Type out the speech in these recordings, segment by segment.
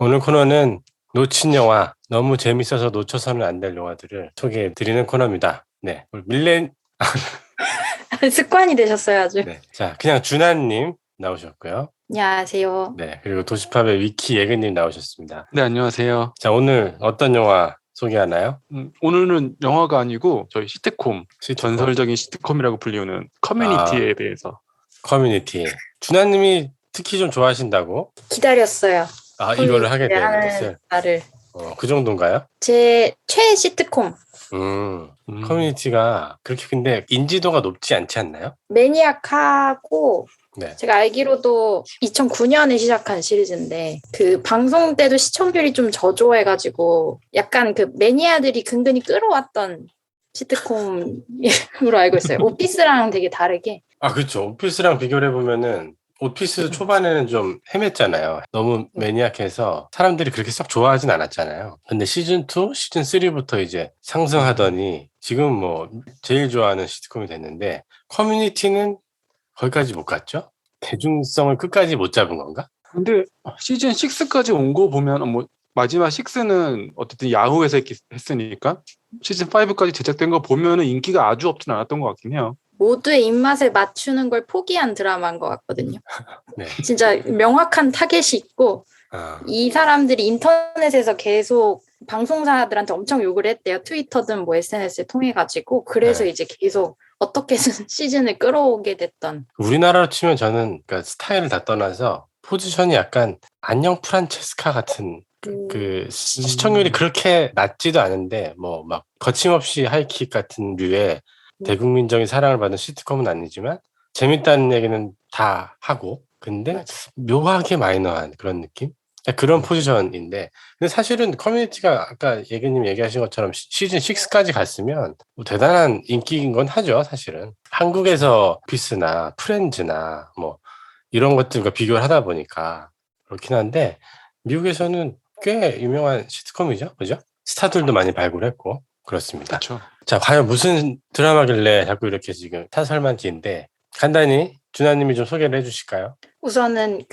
오늘 코너는 놓친 영화, 너무 재밌어서 놓쳐서는 안 될 영화들을 소개해 드리는 코너입니다. 네, 습관이 되셨어요, 아주. 네, 자, 그냥 준하님 나오셨고요. 안녕하세요. 네, 그리고 도시팝의 위키 예근님 나오셨습니다. 네, 안녕하세요. 자, 오늘 어떤 영화 소개하나요? 오늘은 영화가 아니고 저희 시트콤, 시트콤. 전설적인 시트콤이라고 불리우는 커뮤니티에 대해서. 커뮤니티. 준하님이 특히 좀 좋아하신다고? 기다렸어요. 이거를 하게 된 하는 것을. 날을. 그 정도인가요? 제 최애 시트콤. 커뮤니티가 그렇게 근데 인지도가 높지 않지 않나요? 매니악하고 네. 제가 알기로도 2009년에 시작한 시리즈인데 그 방송 때도 시청률이 좀 저조해가지고 약간 그 매니아들이 근근히 끌어왔던 시트콤으로 알고 있어요. 오피스랑 되게 다르게. 그렇죠. 오피스랑 비교를 해보면은 오피스 초반에는 좀 헤맸잖아요. 너무 매니악해서 사람들이 그렇게 썩 좋아하진 않았잖아요. 근데 시즌2, 시즌3부터 이제 상승하더니 지금 뭐 제일 좋아하는 시트콤이 됐는데 커뮤니티는 거기까지 못 갔죠? 대중성을 끝까지 못 잡은 건가? 근데 시즌 6까지 온 거 보면 뭐 마지막 6는 어쨌든 야후에서 했으니까 시즌 5까지 제작된 거 보면은 인기가 아주 없진 않았던 것 같긴 해요. 모두의 입맛에 맞추는 걸 포기한 드라마인 것 같거든요. 네. 진짜 명확한 타겟이 있고 이 사람들이 인터넷에서 계속 방송사들한테 엄청 욕을 했대요. 트위터든 뭐 SNS를 통해 가지고. 그래서 네. 이제 계속 어떻게든 시즌을 끌어오게 됐던. 우리나라로 치면 저는 그러니까 스타일을 다 떠나서 포지션이 약간 안녕 프란체스카 같은 시청률이 그렇게 낮지도 않은데 뭐 막 거침없이 하이킥 같은 류의 대국민적인 사랑을 받은 시트콤은 아니지만 재밌다는 얘기는 다 하고 근데 맞아. 묘하게 마이너한 그런 느낌? 그런 포지션인데 근데 사실은 커뮤니티가 아까 예근님 얘기하신 것처럼 시즌 6까지 갔으면 뭐 대단한 인기인 건 하죠. 사실은 한국에서 피스나 프렌즈나 뭐 이런 것들과 비교를 하다 보니까 그렇긴 한데 미국에서는 꽤 유명한 시트콤이죠. 그죠? 스타들도 많이 발굴했고 그렇습니다. 그렇죠. 자, 과연 무슨 드라마길래 자꾸 이렇게 지금 타설만지인데 간단히 준하님이 좀 소개를 해주실까요? 우선은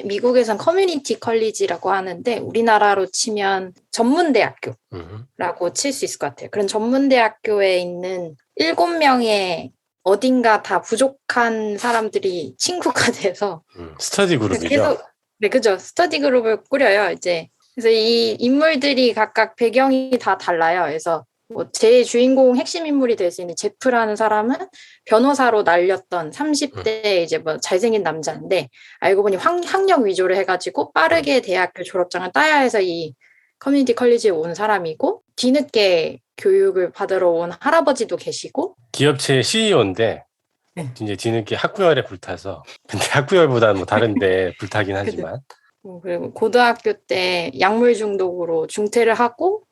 미국에선 커뮤니티 컬리지라고 하는데 우리나라로 치면 전문대학교라고 칠 수 있을 것 같아요. 그런 전문대학교에 있는 7명의 어딘가 다 부족한 사람들이 친구가 돼서 스터디 그룹이죠. 계속, 네, 그죠. 스터디 그룹을 꾸려요. 이제 그래서 이 인물들이 각각 배경이 다 달라요. 그래서 뭐 제 주인공 핵심 인물이 될 수 있는 제프라는 사람은 변호사로 날렸던 30대 이제 뭐 잘생긴 남자인데 알고 보니 학력 위조를 해가지고 빠르게 대학교 졸업장을 따야 해서 이 커뮤니티 컬리지에 온 사람이고 뒤늦게 교육을 받으러 온 할아버지도 계시고 기업체 CEO인데 이제 뒤늦게 학구열에 불타서 근데 학구열보다는 뭐 다른데 불타긴 하지만 그리고 고등학교 때 약물 중독으로 중퇴를 하고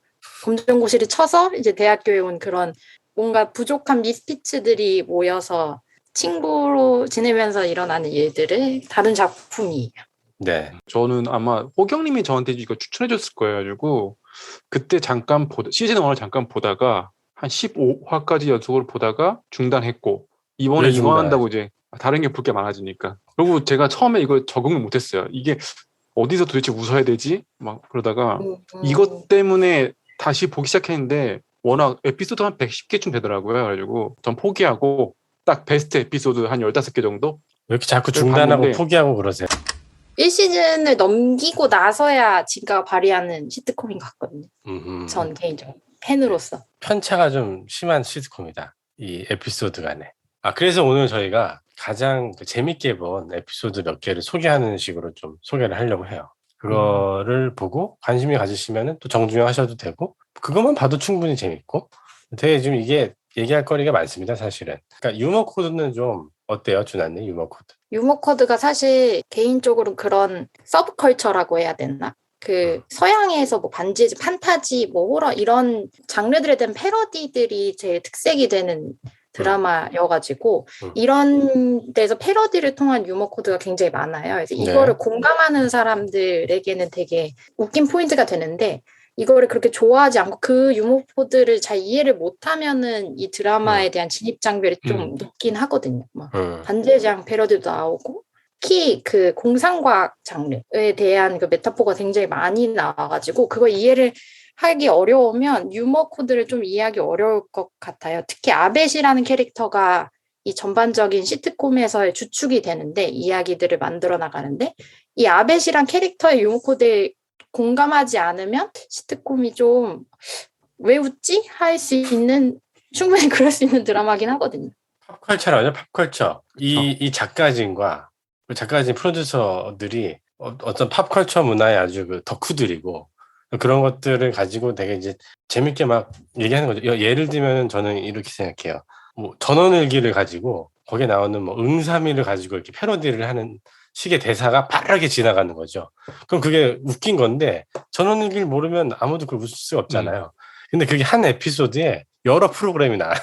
검정고시를 쳐서 이제 대학교에 온 그런 뭔가 부족한 미스피츠들이 모여서 친구로 지내면서 일어나는 일들을 다룬 작품이에요. 네. 저는 아마 호경님이 저한테 이거 추천해줬을 거예요. 가지고 그때 잠깐 시즌 1을 잠깐 보다가 한 15화까지 연속으로 보다가 중단했고 이번에 이만한다고 이제 다른 게 볼 게 많아지니까 그리고 제가 처음에 이걸 적응을 못했어요. 이게 어디서 도대체 웃어야 되지? 막 그러다가 이것 때문에 다시 보기 시작했는데 워낙 에피소드 한 110개쯤 되더라고요. 그래가지고 전 포기하고 딱 베스트 에피소드 한 15개 정도? 왜 이렇게 자꾸 중단하고 봤는데, 포기하고 그러세요? 1시즌을 넘기고 나서야 진가가 발휘하는 시트콤인 것 같거든요. 전 개인적으로 팬으로서. 편차가 좀 심한 시트콤이다. 이 에피소드 간에. 그래서 오늘 저희가 가장 재밌게 본 에피소드 몇 개를 소개하는 식으로 좀 소개를 하려고 해요. 그거를 보고 관심이 가지시면 또 정주행하셔도 되고 그것만 봐도 충분히 재밌고 되게 지금 이게 얘기할 거리가 많습니다. 사실은. 그러니까 유머 코드는 좀 어때요? 준하님 유머 코드. 유머 코드가 사실 개인적으로 그런 서브컬처라고 해야 되나? 서양에서 뭐 반지의 판타지, 뭐 호러 이런 장르들에 대한 패러디들이 제일 특색이 되는 드라마여가지고 이런 데서 패러디를 통한 유머 코드가 굉장히 많아요. 그래서 이거를 공감하는 사람들에게는 되게 웃긴 포인트가 되는데 이거를 그렇게 좋아하지 않고 그 유머 코드를 잘 이해를 못하면은 이 드라마에 대한 진입 장벽이 좀 높긴 하거든요. 반지의 제왕 패러디도 나오고 특히 그 공상과학 장르에 대한 그 메타포가 굉장히 많이 나와가지고 그거 이해를 하기 어려우면 유머 코드를 좀 이해하기 어려울 것 같아요. 특히 아벳이라는 캐릭터가 이 전반적인 시트콤에서의 주축이 되는데 이야기들을 만들어 나가는데 이 아벳이란 캐릭터의 유머 코드에 공감하지 않으면 시트콤이 좀 왜 웃지? 할 수 있는 충분히 그럴 수 있는 드라마긴 하거든요. 팝컬처라죠, 팝컬처. 이 작가진과 그 작가진 프로듀서들이 어떤 팝컬처 문화의 아주 그 덕후들이고 그런 것들을 가지고 되게 이제 재밌게 막 얘기하는 거죠. 예를 들면 저는 이렇게 생각해요. 뭐 전원일기를 가지고 거기에 나오는 뭐 응삼이를 가지고 이렇게 패러디를 하는 식의 대사가 빠르게 지나가는 거죠. 그럼 그게 웃긴 건데 전원일기를 모르면 아무도 그걸 웃을 수가 없잖아요. 근데 그게 한 에피소드에 여러 프로그램이 나와요.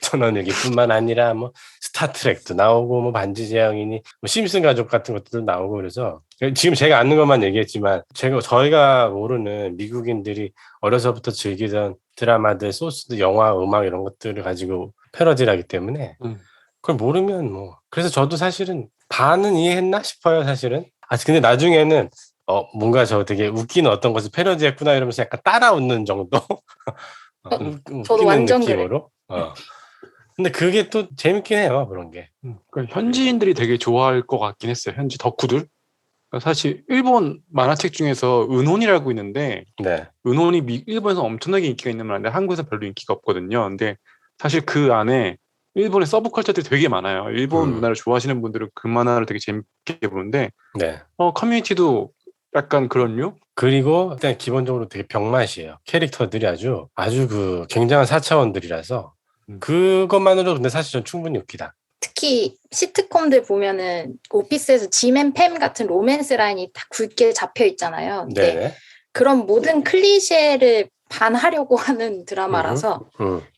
전원일기뿐만 아니라 뭐 스타트랙도 나오고 뭐 반지제왕이니 뭐 심슨 가족 같은 것들도 나오고 그래서 지금 제가 아는 것만 얘기했지만 저희가 모르는 미국인들이 어려서부터 즐기던 드라마들, 소스들, 영화, 음악 이런 것들을 가지고 패러디를 하기 때문에 그걸 모르면 뭐 그래서 저도 사실은 반은 이해했나 싶어요 사실은. 근데 나중에는 뭔가 저 되게 웃기는 어떤 것을 패러디했구나 이러면서 약간 따라 웃는 정도 저도 웃기는 완전 느낌으로. 근데 그게 또 재밌긴 해요 그런 게. 그러니까 현지인들이 되게 좋아할 것 같긴 했어요. 현지 덕후들. 그러니까 사실 일본 만화책 중에서 은혼이라고 있는데 네. 은혼이 일본에서 엄청나게 인기가 있는 만화인데 한국에서 별로 인기가 없거든요. 근데 사실 그 안에 일본의 서브컬처들이 되게 많아요. 일본 문화를 좋아하시는 분들은 그 만화를 되게 재밌게 보는데 네. 커뮤니티도 약간 그런 류? 그리고 일단 기본적으로 되게 병맛이에요. 캐릭터들이 아주 그 굉장한 4차원들이라서 그것만으로도 근데 사실 전 충분히 웃기다. 특히 시트콤들 보면은 오피스에서 짐 앤 팸 같은 로맨스 라인이 다 굵게 잡혀 있잖아요. 근데 네네. 그런 모든 클리셰를 반하려고 하는 드라마라서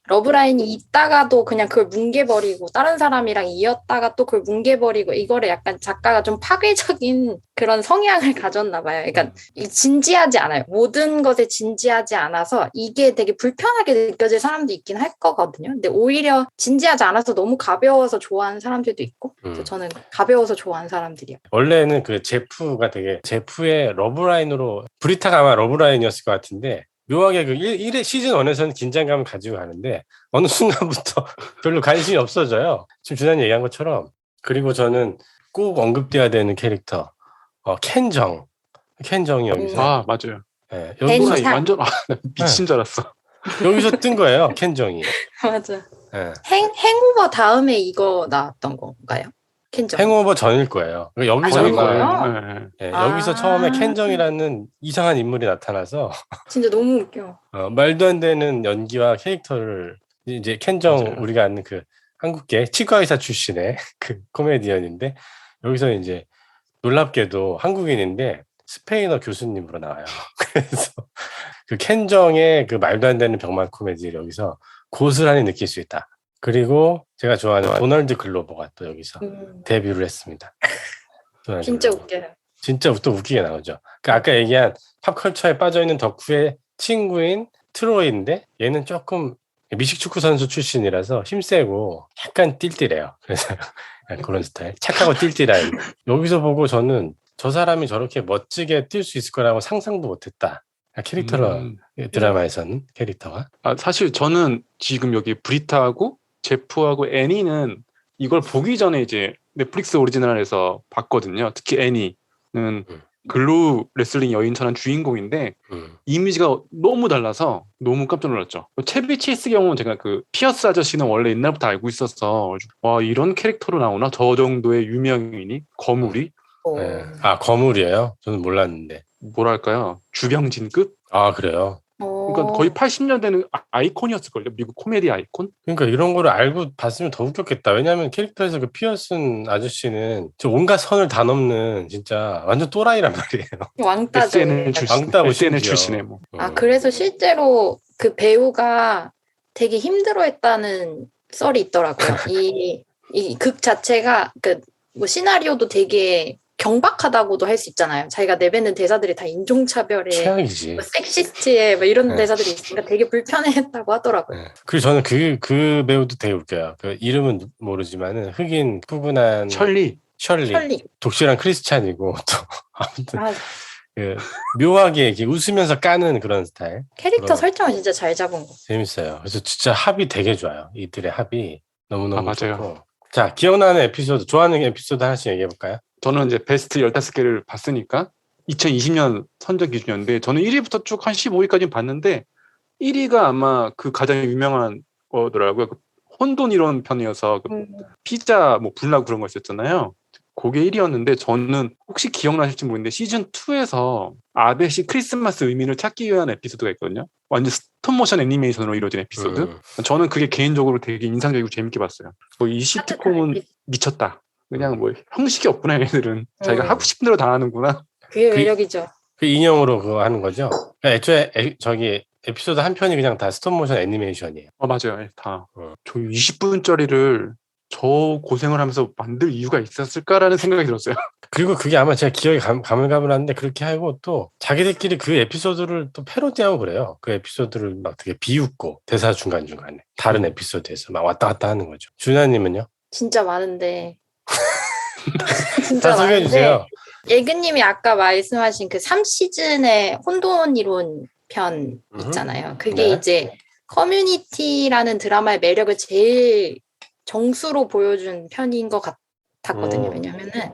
러브라인이 있다가도 그냥 그걸 뭉개버리고 다른 사람이랑 이었다가 또 그걸 뭉개버리고 이거를 약간 작가가 좀 파괴적인 그런 성향을 가졌나 봐요. 그러니까 진지하지 않아요. 모든 것에 진지하지 않아서 이게 되게 불편하게 느껴질 사람도 있긴 할 거거든요. 근데 오히려 진지하지 않아서 너무 가벼워서 좋아하는 사람들도 있고 그래서 저는 가벼워서 좋아하는 사람들이요. 원래는 그 제프의 러브라인으로 브리타가 아마 러브라인이었을 것 같은데 묘하게 그 1회 시즌 1에서는 긴장감을 가지고 가는데 어느 순간부터 별로 관심이 없어져요. 지금 준환이 얘기한 것처럼. 그리고 저는 꼭 언급돼야 되는 캐릭터 켄정이 여기서 맞아요. 네, 켄정. 완전 미친 줄 알았어. 여기서 뜬 거예요. 켄정이. 맞아. 네. 행오버 다음에 이거 나왔던 건가요? 켄정. 행오버 전일 거예요. 여기서 전일거예요? 여기서 처음에 켄정이라는 이상한 인물이 나타나서 진짜 너무 웃겨. 말도 안 되는 연기와 캐릭터를 이제 켄정 맞아요. 우리가 아는 그 한국계 치과의사 출신의 그 코미디언인데 여기서 이제 놀랍게도 한국인인데 스페인어 교수님으로 나와요. 그래서 그 켄정의 그 말도 안 되는 병맛 코미디를 여기서 고스란히 느낄 수 있다. 그리고 제가 좋아하는 도널드 글로버가 또 여기서 데뷔를 했습니다. 진짜 웃겨요. 진짜 또 웃기게 나오죠. 그러니까 아까 얘기한 팝컬처에 빠져있는 덕후의 친구인 트로이인데 얘는 조금 미식축구 선수 출신이라서 힘세고 약간 띨띨해요. 그래서 그런 스타일. 착하고 띨띨한. 여기서 보고 저는 저 사람이 저렇게 멋지게 뛸 수 있을 거라고 상상도 못했다. 캐릭터로 드라마에서는 캐릭터가. 사실 저는 지금 여기 브리타하고 제프하고 애니는 이걸 보기 전에 이제 넷플릭스 오리지널에서 봤거든요. 특히 애니는 글루 레슬링 여인처럼 주인공인데 이미지가 너무 달라서 너무 깜짝 놀랐죠. 채비 체이스 경우는 제가 그 피어스 아저씨는 원래 옛날부터 알고 있어서 와 이런 캐릭터로 나오나? 저 정도의 유명인이? 거물이? 네. 거물이에요? 저는 몰랐는데. 뭐랄까요? 주병진급? 그래요? 그러니까 거의 80년대는 아이콘이었을걸요. 미국 코미디 아이콘? 그러니까 이런 거를 알고 봤으면 더 웃겼겠다. 왜냐하면 캐릭터에서 그 피어슨 아저씨는 온갖 선을 다 넘는 진짜 완전 또라이란 말이에요. 왕따죠. SNL 출신에 뭐. 그래서 실제로 그 배우가 되게 힘들어했다는 썰이 있더라고요. 이 극 자체가 뭐 시나리오도 되게 경박하다고도 할 수 있잖아요. 자기가 내뱉는 대사들이 다 인종차별에 최악이지. 뭐 섹시스트에 뭐 이런 대사들이 있으니까 되게 불편해했다고 하더라고요. 그리고 저는 그 배우도 되게 웃겨요. 그 이름은 모르지만은 흑인 푸근한 셜리 셜리. 독실한 크리스찬이고 또 아무튼 아, 그 묘하게 이렇게 웃으면서 까는 그런 스타일. 캐릭터 그런- 설정을 진짜 잘 잡은 거. 재밌어요. 그래서 진짜 합이 되게 좋아요. 이들의 합이 너무너무 맞아요. 좋고. 자, 기억나는 에피소드, 좋아하는 에피소드 하나씩 얘기해 볼까요? 저는 이제 베스트 15개를 봤으니까 2020년 선정 기준이었는데 저는 1위부터 쭉 한 15위까지 봤는데 1위가 아마 그 가장 유명한 거더라고요. 그 혼돈 이론 편이어서 그 피자 뭐 불나고 그런 거 있었잖아요. 그게 1위였는데 저는 혹시 기억나실지 모르겠는데 시즌 2에서 아베시 크리스마스 의미를 찾기 위한 에피소드가 있거든요. 완전 스톱모션 애니메이션으로 이루어진 에피소드. 저는 그게 개인적으로 되게 인상적이고 재밌게 봤어요. 이 시트콤은 미쳤다. 그냥 뭐 형식이 없구나 얘네들은. 자기가 하고 싶은 대로 다 하는구나. 그게 그- 매력이죠. 그 인형으로 그거 하는 거죠. 그러니까 애초에 저기 에피소드 한 편이 그냥 다 스톱모션 애니메이션이에요. 맞아요. 다. 어. 저 20분짜리를 저 고생을 하면서 만들 이유가 있었을까라는 생각이 들었어요. 그리고 그게 아마 제가 기억이 가물가물한데 그렇게 하고 또 자기들끼리 그 에피소드를 또 패러디하고 그래요. 그 에피소드를 막 되게 비웃고 대사 중간중간에 다른 에피소드에서 막 왔다 갔다 하는 거죠. 준하님은요? 진짜 많은데. 다 진짜 소개해 많은데. 주세요. 예근님이 아까 말씀하신 그 3시즌의 혼돈 이론 편 있잖아요. 그게 네. 이제 커뮤니티라는 드라마의 매력을 제일 정수로 보여준 편인 것 같았거든요. 왜냐면은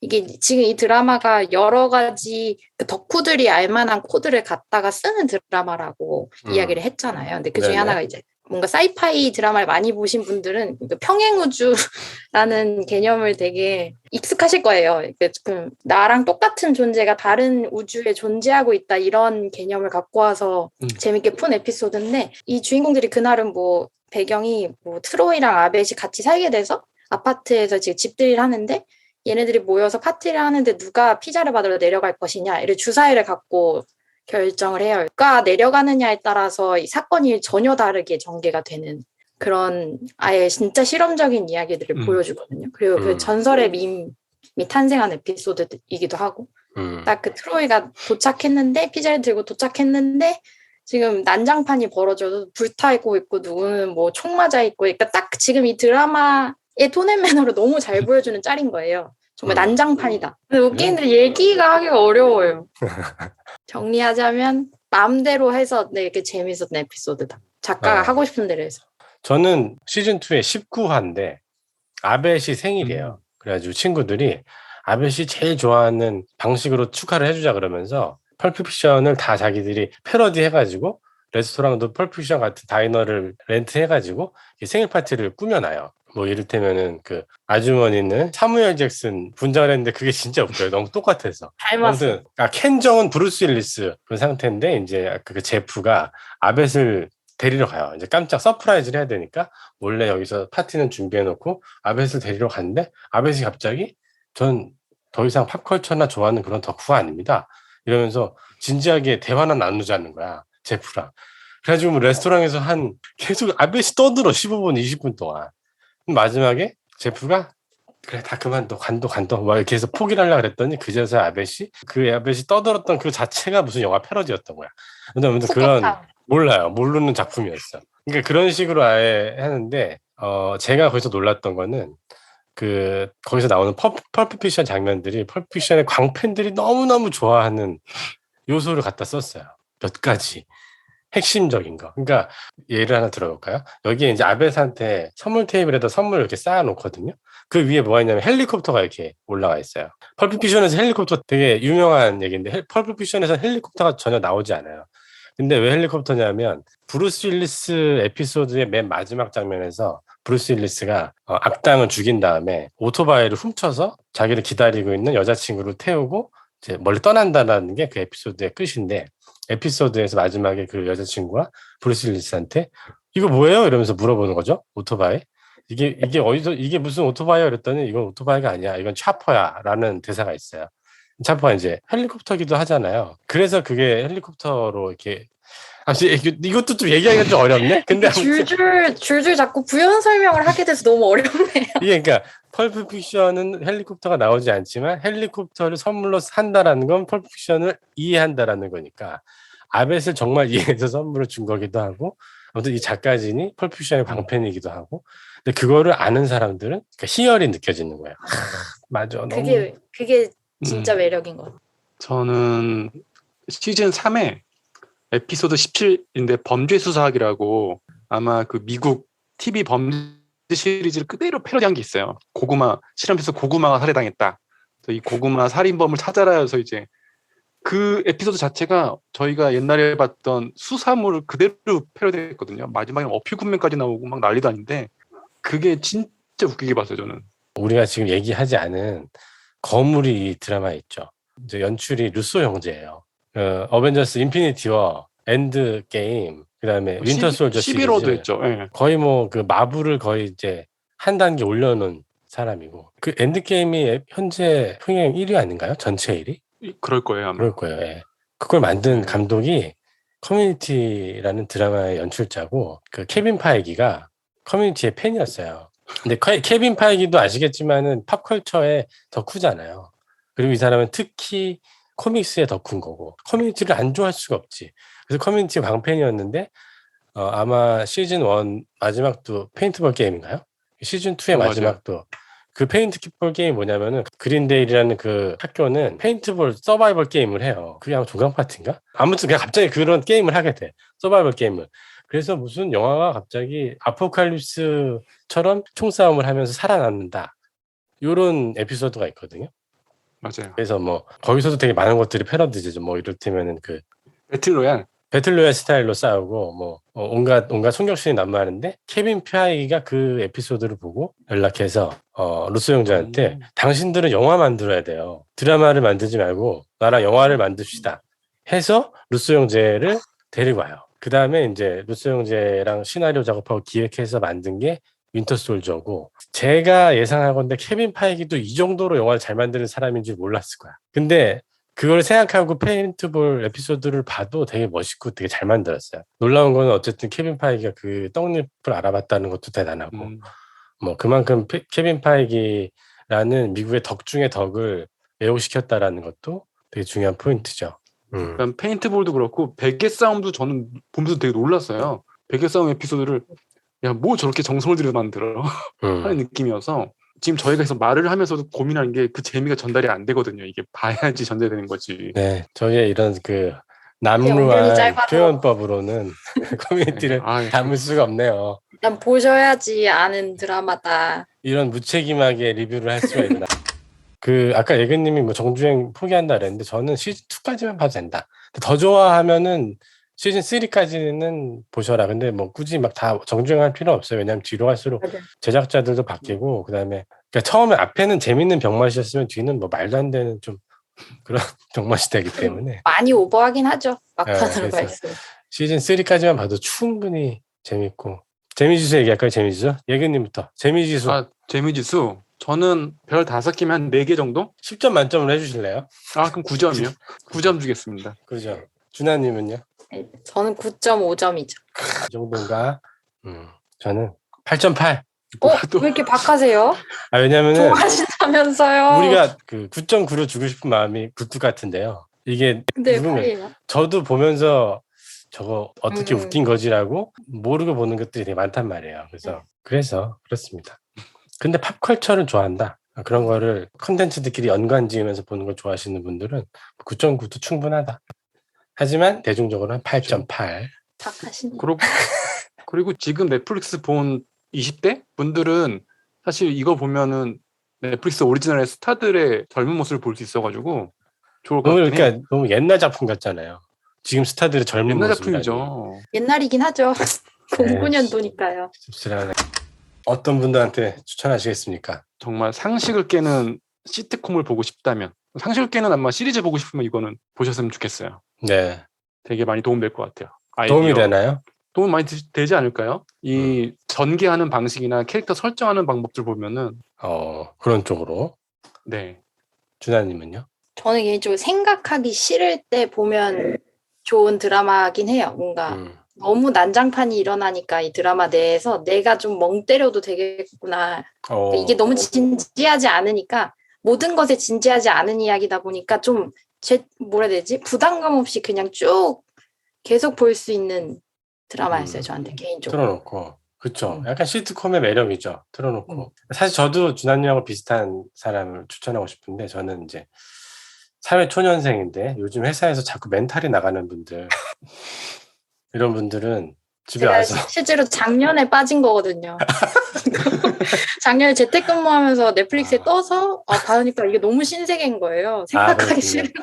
이게 지금 이 드라마가 여러 가지 그 덕후들이 알만한 코드를 갖다가 쓰는 드라마라고 이야기를 했잖아요. 근데 그 중에 네네. 하나가 이제 뭔가 사이파이 드라마를 많이 보신 분들은 그 평행우주라는 개념을 되게 익숙하실 거예요. 그 나랑 똑같은 존재가 다른 우주에 존재하고 있다 이런 개념을 갖고 와서 재밌게 푼 에피소드인데 이 주인공들이 그날은 뭐 배경이 뭐 트로이랑 아벳이 같이 살게 돼서 아파트에서 지금 집들이를 하는데 얘네들이 모여서 파티를 하는데 누가 피자를 받으러 내려갈 것이냐 이를 주사위를 갖고 결정을 해요. 누가 내려가느냐에 따라서 이 사건이 전혀 다르게 전개가 되는 그런 아예 진짜 실험적인 이야기들을 보여주거든요. 그리고 그 전설의 밈이 탄생한 에피소드이기도 하고 딱 그 트로이가 도착했는데 피자를 들고 도착했는데 지금 난장판이 벌어져서 불타고 있고 누구는 뭐 총 맞아 있고 그러니까 딱 지금 이 드라마의 톤앤매너로 너무 잘 보여주는 짤인 거예요. 정말 난장판이다. 근데 웃기는데 얘기가 하기가 어려워요. 정리하자면 마음대로 해서 이렇게 재밌었던 에피소드다. 작가가 하고 싶은 대로 해서. 저는 시즌2의 19화인데 아벳이 생일이에요. 그래가지고 친구들이 아벳이 제일 좋아하는 방식으로 축하를 해주자 그러면서 펄프픽션을 다 자기들이 패러디 해가지고 레스토랑도 펄프픽션 같은 다이너를 렌트해가지고 생일 파티를 꾸며놔요. 뭐 이를테면은 그 아주머니는 사무엘 잭슨 분장을 했는데 그게 진짜 웃겨요. 너무 똑같아서. 닮았어. 켄정은 브루스 윌리스 그런 상태인데 이제 그 제프가 아벳을 데리러 가요. 이제 깜짝 서프라이즈를 해야 되니까 원래 여기서 파티는 준비해놓고 아벳을 데리러 갔는데 아벳이 갑자기 전 더 이상 팝컬처나 좋아하는 그런 덕후가 아닙니다. 이러면서 진지하게 대화는 나누자는 거야. 제프랑. 그래가지고 뭐 레스토랑에서 계속 아벳이 떠들어 15분, 20분 동안. 마지막에 제프가 그래 다 그만둬 간도 막 이렇게 해서 포기를 하려고 그랬더니 그제서 아벳이 떠들었던 그 자체가 무슨 영화 패러디였던 거야. 근데 아무튼 그런 몰라요. 모르는 작품이었어. 그러니까 그런 식으로 아예 하는데 제가 거기서 놀랐던 거는 거기서 나오는 펄프픽션 장면들이 펄프픽션의 광팬들이 너무너무 좋아하는 요소를 갖다 썼어요. 몇 가지. 핵심적인 거. 그러니까 예를 하나 들어볼까요? 여기에 이제 아벳한테 선물 테이블에다 선물을 이렇게 쌓아놓거든요. 그 위에 뭐가 있냐면 헬리콥터가 이렇게 올라와 있어요. 펄프픽션에서 헬리콥터 되게 유명한 얘기인데 펄프픽션에서 헬리콥터가 전혀 나오지 않아요. 근데 왜 헬리콥터냐면 브루스 윌리스 에피소드의 맨 마지막 장면에서 브루스 윌리스가 악당을 죽인 다음에 오토바이를 훔쳐서 자기를 기다리고 있는 여자친구를 태우고 이제 멀리 떠난다는 게 그 에피소드의 끝인데 에피소드에서 마지막에 그 여자친구가 브루스 윌리스한테 이거 뭐예요? 이러면서 물어보는 거죠. 오토바이. 이게 어디서 이게 무슨 오토바이야? 그랬더니 이건 오토바이가 아니야. 이건 차퍼야. 라는 대사가 있어요. 차퍼가 이제 헬리콥터기도 하잖아요. 그래서 그게 헬리콥터로 이렇게 이것도 좀 얘기하기가 좀 어렵네. 근데 줄줄 자꾸 부연 설명을 하게 돼서 너무 어렵네요. 이게 그러니까 펄프픽션은 헬리콥터가 나오지 않지만 헬리콥터를 선물로 산다라는 건 펄프픽션을 이해한다라는 거니까 아벳을 정말 이해해서 선물을 준 거기도 하고 아무튼 이 작가진이 펄피션의 광팬이기도 하고, 근데 그거를 아는 사람들은 그러니까 희열이 느껴지는 거예요. 맞아, 너무. 그게 진짜 음. 매력인 것 같아요. 저는 시즌 3에 에피소드 17인데 범죄 수사학이라고 아마 그 미국 TV 범죄 시리즈를 그대로 패러디한 게 있어요. 고구마 실험실에서 고구마가 살해당했다. 그래서 이 고구마 살인범을 찾아라 해서 이제 그 에피소드 자체가 저희가 옛날에 봤던 수사물을 그대로 패러디했거든요. 마지막에 어필군면까지 나오고 막 난리도 아닌데 그게 진짜 웃기게 봤어요, 저는. 우리가 지금 얘기하지 않은 거물이 이 드라마에 있죠. 이제 연출이 루소 형제예요. 어벤져스 인피니티 워, 엔드 게임, 그다음에 윈터 솔저 11호도 시리즈. 했죠. 예. 거의 뭐 그 마블을 거의 이제 한 단계 올려놓은 사람이고, 그 엔드 게임이 현재 흥행 1위 아닌가요? 전체 1위? 그럴 거예요, 아마. 그럴 거예요. 예. 그걸 만든 네. 감독이 커뮤니티라는 드라마의 연출자고, 그 케빈 파이기가 커뮤니티의 팬이었어요. 근데 케빈 파이기도 아시겠지만은 팝컬처의 덕후잖아요. 그리고 이 사람은 특히 코믹스의 덕후인 거고, 커뮤니티를 안 좋아할 수가 없지. 그래서 커뮤니티 광팬이었는데, 아마 시즌 1 마지막도 페인트볼 게임인가요? 시즌 2의 맞아요. 마지막도 그 페인트볼 게임이 뭐냐면은 그린데일이라는 그 학교는 페인트볼 서바이벌 게임을 해요. 그게 아마 조강 파티인가? 아무튼 그냥 갑자기 그런 게임을 하게 돼. 서바이벌 게임을. 그래서 무슨 영화가 갑자기 아포칼립스처럼 총싸움을 하면서 살아남는다. 요런 에피소드가 있거든요. 맞아요. 그래서 뭐 거기서도 되게 많은 것들이 패러디죠. 뭐 이를테면은 그 배틀로얄. 배틀로얄 스타일로 싸우고 뭐 온갖 총격신이 난무하는데, 케빈 파이기가 그 에피소드를 보고 연락해서 루소 형제한테 당신들은 영화 만들어야 돼요. 드라마를 만들지 말고 나랑 영화를 만듭시다 해서 루소 형제를 데리고 와요. 그 다음에 이제 루소 형제랑 시나리오 작업하고 기획해서 만든 게 윈터 솔저고, 제가 예상하건대 케빈 파이기도 이 정도로 영화를 잘 만드는 사람인 줄 몰랐을 거야. 근데 그걸 생각하고 페인트볼 에피소드를 봐도 되게 멋있고 되게 잘 만들었어요. 놀라운 거는 어쨌든 케빈 파이기가 그 떡잎을 알아봤다는 것도 대단하고, 뭐 그만큼 케빈 파이기라는 미국의 덕 중의 덕을 매혹시켰다라는 것도 되게 중요한 포인트죠. 그러니까 페인트볼도 그렇고 베개 싸움도 저는 보면서 되게 놀랐어요. 베개 싸움 에피소드를 야, 뭐 저렇게 정성을 들여 만들어 하는 느낌이어서 지금 저희가 계속 말을 하면서도 고민하는 게 그 재미가 전달이 안 되거든요. 이게 봐야지 전달되는 거지. 네, 저희의 이런 그 연결이 남루한 짧아서. 표현법으로는 커뮤니티를 아, 담을 수가 없네요. 일단 보셔야지 아는 드라마다. 이런 무책임하게 리뷰를 할 수가 있나. 그 아까 예근님이 뭐 정주행 포기한다 그랬는데 저는 시즌 2까지만 봐도 된다. 더 좋아하면은 시즌 3까지는 보셔라. 근데 뭐 굳이 막 다 정주행할 필요 없어요. 왜냐하면 뒤로 갈수록 맞아요. 제작자들도 바뀌고, 그다음에 그러니까 처음에 앞에는 재밌는 병맛이었으면 뒤는 뭐 말도 안 되는 좀 그런 병맛이 되기 때문에 많이 오버하긴 하죠. 막판으로 그래서 갈수록. 시즌 3까지만 봐도 충분히 재밌고. 재미지수 얘기할까요? 재미지수? 예근님부터. 재미지수. 아, 재미지수 저는 별 5개면 한 4개 정도? 10점 만점으로 해주실래요? 아, 그럼 9점이요? 9점 주겠습니다. 그죠. 준하님은요? 네, 저는 9.5점이죠. 이 정도인가? 저는 8.8. 왜 이렇게 박하세요? 왜냐면은 좋아하신다면서요. 우리가 그 9.9로 주고 싶은 마음이 굴뚝 같은데요. 이게 근데 누르면 8이에요. 저도 보면서 저거 어떻게 음. 웃긴 거지라고 모르고 보는 것들이 되게 많단 말이에요. 그래서 그렇습니다. 근데 팝컬처를 좋아한다. 그런 거를 컨텐츠들끼리 연관 지으면서 보는 걸 좋아하시는 분들은 9.9도 충분하다. 하지만 대중적으로는 8.8. 착하시네. 그리고 지금 넷플릭스 본 20대 분들은 사실 이거 보면은 넷플릭스 오리지널의 스타들의 젊은 모습을 볼 수 있어가지고 좋을 것 같긴 해요. 그러니까 너무 옛날 작품 같잖아요. 지금 스타들의 젊은 옛날 모습이라니. 작품이죠. 옛날이긴 하죠. 09년도니까요. 씁쓸하네. 어떤 분들한테 추천하시겠습니까? 정말 상식을 깨는 시트콤을 보고 싶다면, 상식을 깨는 아마 시리즈 보고 싶으면 이거는 보셨으면 좋겠어요. 네. 되게 많이 도움될 것 같아요. 도움이 되나요? 도움 많이 되지 않을까요? 이 전개하는 방식이나 캐릭터 설정하는 방법들 보면은 그런 쪽으로. 네. 준하님은요? 저는 개인적으로 생각하기 싫을 때 보면 좋은 드라마긴 해요. 뭔가 너무 난장판이 일어나니까 이 드라마 내에서 내가 좀 멍 때려도 되겠구나. 그러니까 이게 너무 진지하지 않으니까, 모든 것에 진지하지 않은 이야기다 보니까 좀 뭐라 해야 되지? 부담감 없이 그냥 쭉 계속 볼 수 있는 드라마였어요. 저한테 개인적으로. 틀어놓고. 그쵸. 약간 시트콤의 매력이죠. 틀어놓고. 사실 저도 준하님하고 비슷한 사람을 추천하고 싶은데, 저는 이제 사회 초년생인데 요즘 회사에서 자꾸 멘탈이 나가는 분들, 이런 분들은 집에 제가 와서 실제로 작년에 빠진 거거든요. 작년에 재택근무하면서 넷플릭스에 떠서 봐니까 이게 너무 신세계인 거예요. 생각하기 그렇군요. 싫은데.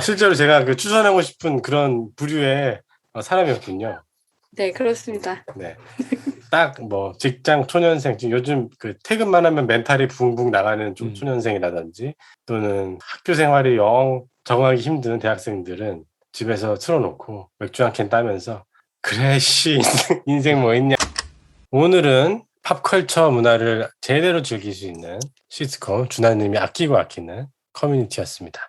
실제로 제가 그 추천하고 싶은 그런 부류의 사람이었군요. 네, 그렇습니다. 네. 딱 뭐 직장 초년생, 지금 요즘 그 퇴근만 하면 멘탈이 붕붕 나가는 좀 초년생이라든지, 또는 학교 생활이 영 적응하기 힘든 대학생들은 집에서 틀어놓고 맥주 한 캔 따면서 그래 씨 인생 뭐 있냐. 오늘은 팝컬처 문화를 제대로 즐길 수 있는 시트콤 준하님이 아끼고 아끼는 커뮤니티였습니다.